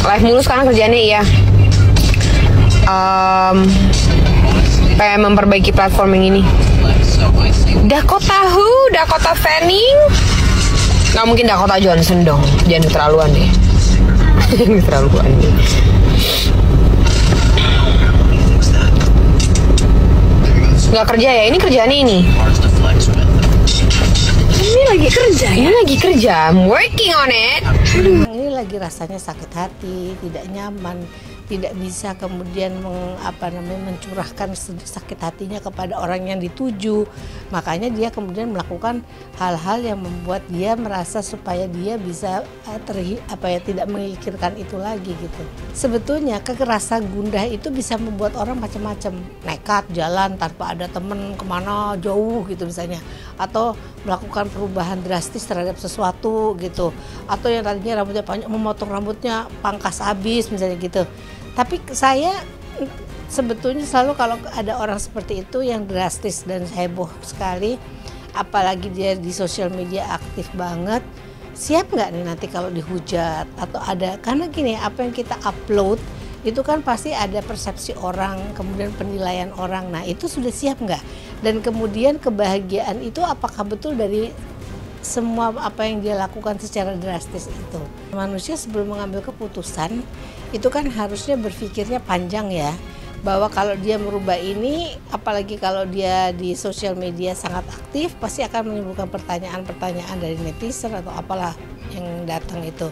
live mulu sekarang kerjaannya. Iya. Kayak memperbaiki platform yang ini. Dakota Fanning. Nggak mungkin Dakota Johnson dong. Jangan keterlaluan deh. Keterlaluan deh. Nggak kerja ya? Ini kerjaannya ini. Ini lagi kerja ya? Ini lagi kerja. I'm working on it. Ini lagi rasanya sakit hati, tidak nyaman, tidak bisa kemudian mencurahkan sakit hatinya kepada orang yang dituju. Makanya dia kemudian melakukan hal-hal yang membuat dia merasa supaya dia bisa tidak memikirkan itu lagi gitu. Sebetulnya kekerasan gundah itu bisa membuat orang macam-macam, nekat jalan tanpa ada temen kemana jauh gitu misalnya, atau melakukan perubahan drastis terhadap sesuatu gitu, atau yang tadinya rambutnya panjang memotong rambutnya pangkas habis misalnya gitu. Tapi saya sebetulnya selalu kalau ada orang seperti itu yang drastis dan heboh sekali, apalagi dia di sosial media aktif banget, siap nggak nih nanti kalau dihujat atau ada, karena gini, apa yang kita upload itu kan pasti ada persepsi orang, kemudian penilaian orang. Nah itu sudah siap nggak? Dan kemudian kebahagiaan itu apakah betul dari semua apa yang dia lakukan secara drastis itu? Manusia sebelum mengambil keputusan itu kan harusnya berpikirnya panjang ya, bahwa kalau dia merubah ini, apalagi kalau dia di sosial media sangat aktif, pasti akan menimbulkan pertanyaan-pertanyaan dari netizen atau apalah yang datang itu.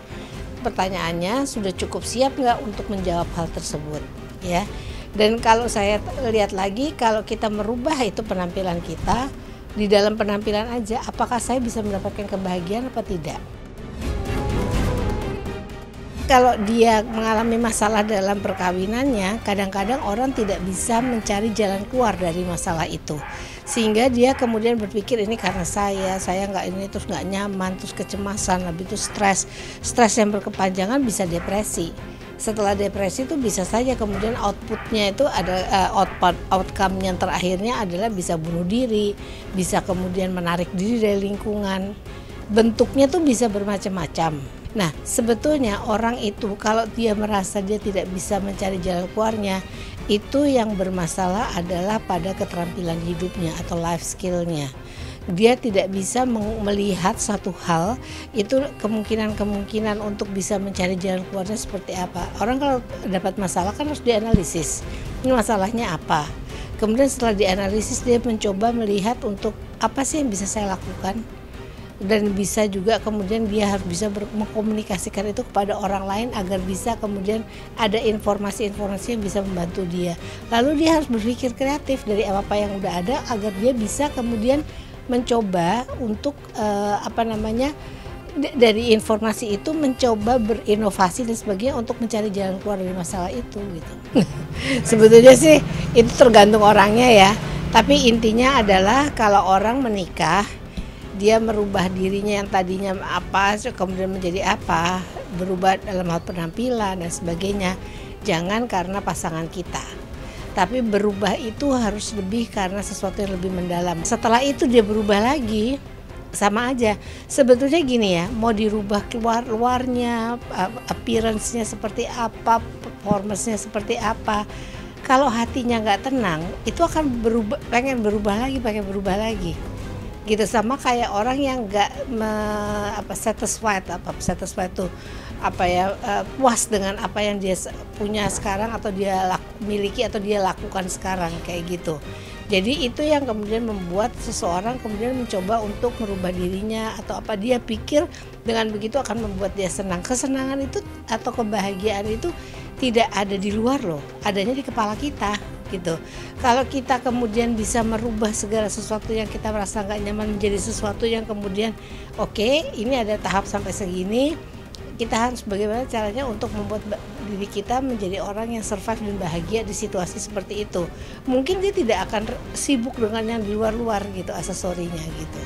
Pertanyaannya, sudah cukup siap nggak untuk menjawab hal tersebut ya? Dan kalau saya lihat lagi, kalau kita merubah itu penampilan kita, di dalam penampilan aja, apakah saya bisa mendapatkan kebahagiaan apa tidak? Kalau dia mengalami masalah dalam perkawinannya, kadang-kadang orang tidak bisa mencari jalan keluar dari masalah itu. Sehingga dia kemudian berpikir ini karena saya nggak ini, terus nggak nyaman, terus kecemasan, lebih itu stres yang berkepanjangan bisa depresi. Setelah depresi itu bisa saja kemudian outputnya itu ada outcome yang terakhirnya adalah bisa bunuh diri, bisa kemudian menarik diri dari lingkungan. Bentuknya tuh bisa bermacam-macam. Nah, sebetulnya orang itu kalau dia merasa dia tidak bisa mencari jalan keluarnya, itu yang bermasalah adalah pada keterampilan hidupnya atau life skill-nya. Dia tidak bisa melihat satu hal, itu kemungkinan untuk bisa mencari jalan keluarnya seperti apa. Orang kalau dapat masalah kan harus dianalisis, ini masalahnya apa. Kemudian setelah dianalisis dia mencoba melihat untuk apa sih yang bisa saya lakukan. Dan bisa juga kemudian dia harus bisa mengkomunikasikan itu kepada orang lain agar bisa kemudian ada informasi-informasi yang bisa membantu dia. Lalu dia harus berpikir kreatif dari apa yang udah ada agar dia bisa kemudian mencoba untuk dari informasi itu mencoba berinovasi dan sebagainya untuk mencari jalan keluar dari masalah itu gitu. Sebetulnya sih itu tergantung orangnya ya. Tapi intinya adalah kalau orang menikah, dia merubah dirinya yang tadinya apa kemudian menjadi apa, berubah dalam hal penampilan dan sebagainya, jangan karena pasangan kita, tapi berubah itu harus lebih karena sesuatu yang lebih mendalam. Setelah itu dia berubah lagi, sama aja sebetulnya gini ya, mau dirubah luarnya, appearance-nya seperti apa, performance-nya seperti apa, kalau hatinya nggak tenang itu akan berubah, pengen berubah lagi gitu. Sama kayak orang yang nggak satisfied tuh puas dengan apa yang dia punya sekarang atau dia miliki atau dia lakukan sekarang kayak gitu. Jadi itu yang kemudian membuat seseorang kemudian mencoba untuk merubah dirinya atau apa, dia pikir dengan begitu akan membuat dia senang. Kesenangan itu atau kebahagiaan itu tidak ada di luar loh, adanya di kepala kita gitu. Kalau kita kemudian bisa merubah segala sesuatu yang kita merasa nggak nyaman menjadi sesuatu yang kemudian oke, ini ada tahap sampai segini, kita harus bagaimana caranya untuk membuat diri kita menjadi orang yang survive dan bahagia di situasi seperti itu. Mungkin dia tidak akan sibuk dengan yang di luar-luar gitu, aksesorinya gitu.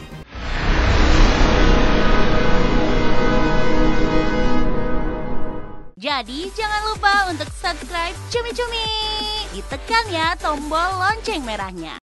Jadi jangan lupa untuk subscribe Cumi Cumi. Ditekan ya tombol lonceng merahnya.